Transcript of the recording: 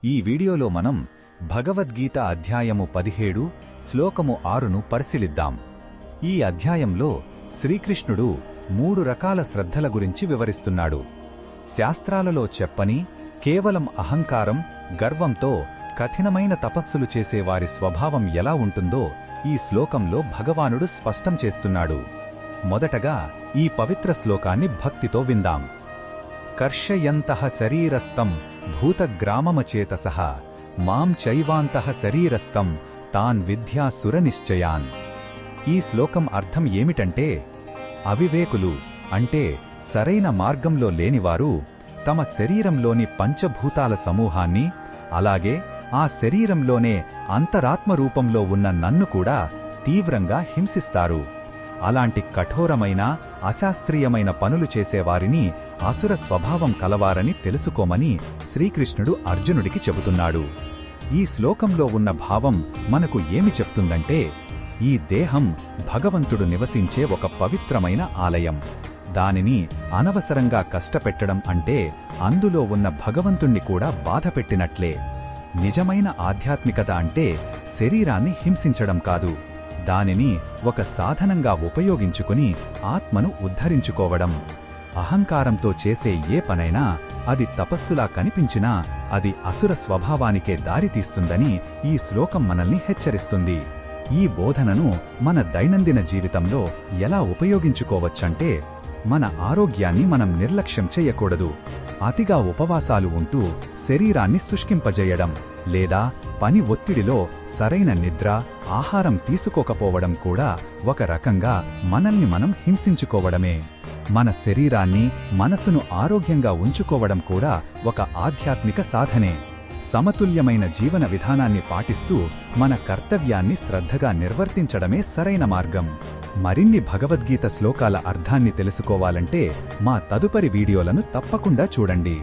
ఈ వీడియోలో మనం భగవద్గీత అధ్యాయము 17 శ్లోకము 6ను పరిశీలిద్దాం. ఈ అధ్యాయంలో శ్రీకృష్ణుడు 3 రకాల శ్రద్ధల గురించి వివరిస్తున్నాడు. శాస్త్రాలలో చెప్పని కేవలం అహంకారం, గర్వంతో కఠినమైన తపస్సులు చేసేవారి స్వభావం ఎలా ఉంటుందో ఈ శ్లోకంలో భగవానుడు స్పష్టం చేస్తున్నాడు. మొదటగా ఈ పవిత్ర శ్లోకాన్ని భక్తితో విందాం. కర్షయంతః శరీరస్థం భూతగ్రామమచేతసః మాం చైవాంతః శరీరస్థం తాన్ విద్యాసురనిశ్చయాన్. ఈ శ్లోకం అర్థం ఏమిటంటే, అవివేకులు అంటే సరైన మార్గంలో లేనివారు తమ శరీరంలోని పంచభూతాల సమూహాన్ని, అలాగే ఆ శరీరంలోనే అంతరాత్మరూపంలో ఉన్న నన్ను కూడా తీవ్రంగా హింసిస్తారు. అలాంటి కఠోరమైన అశాస్త్రీయమైన పనులు చేసేవారిని అసుర స్వభావం కలవారని తెలుసుకోమని శ్రీకృష్ణుడు అర్జునుడికి చెబుతున్నాడు. ఈ శ్లోకంలో ఉన్న భావం మనకు ఏమి చెప్తుందంటే, ఈ దేహం భగవంతుడు నివసించే ఒక పవిత్రమైన ఆలయం. దానిని అనవసరంగా కష్టపెట్టడం అంటే అందులో ఉన్న భగవంతుణ్ణి కూడా బాధపెట్టినట్లే. నిజమైన ఆధ్యాత్మికత అంటే శరీరాన్ని హింసించడం కాదు, దానిని ఒక సాధనంగా ఉపయోగించుకుని ఆత్మను ఉద్ధరించుకోవడం. అహంకారంతో చేసే ఏ పనైనా అది తపస్సులా కనిపించినా అది అసుర స్వభావానికే దారితీస్తుందని ఈ శ్లోకం మనల్ని హెచ్చరిస్తుంది. ఈ బోధనను మన దైనందిన జీవితంలో ఎలా ఉపయోగించుకోవచ్చంటే, మన ఆరోగ్యాన్ని మనం నిర్లక్ష్యం చేయకూడదు. అతిగా ఉపవాసాలు ఉంటూ శరీరాన్ని శుష్కింపజేయడం, లేదా పని ఒత్తిడిలో సరైన నిద్ర, ఆహారం తీసుకోకపోవడం కూడా ఒక రకంగా మనల్ని మనం హింసించుకోవడమే. మన శరీరాన్ని, మనసును ఆరోగ్యంగా ఉంచుకోవడం కూడా ఒక ఆధ్యాత్మిక సాధనే. సమతుల్యమైన జీవన విధానాన్ని పాటిస్తూ మన కర్తవ్యాన్ని శ్రద్ధగా నిర్వర్తించడమే సరైన మార్గం. మరిన్ని భగవద్గీత శ్లోకాల అర్థాన్ని తెలుసుకోవాలంటే మా తదుపరి వీడియోలను తప్పకుండా చూడండి.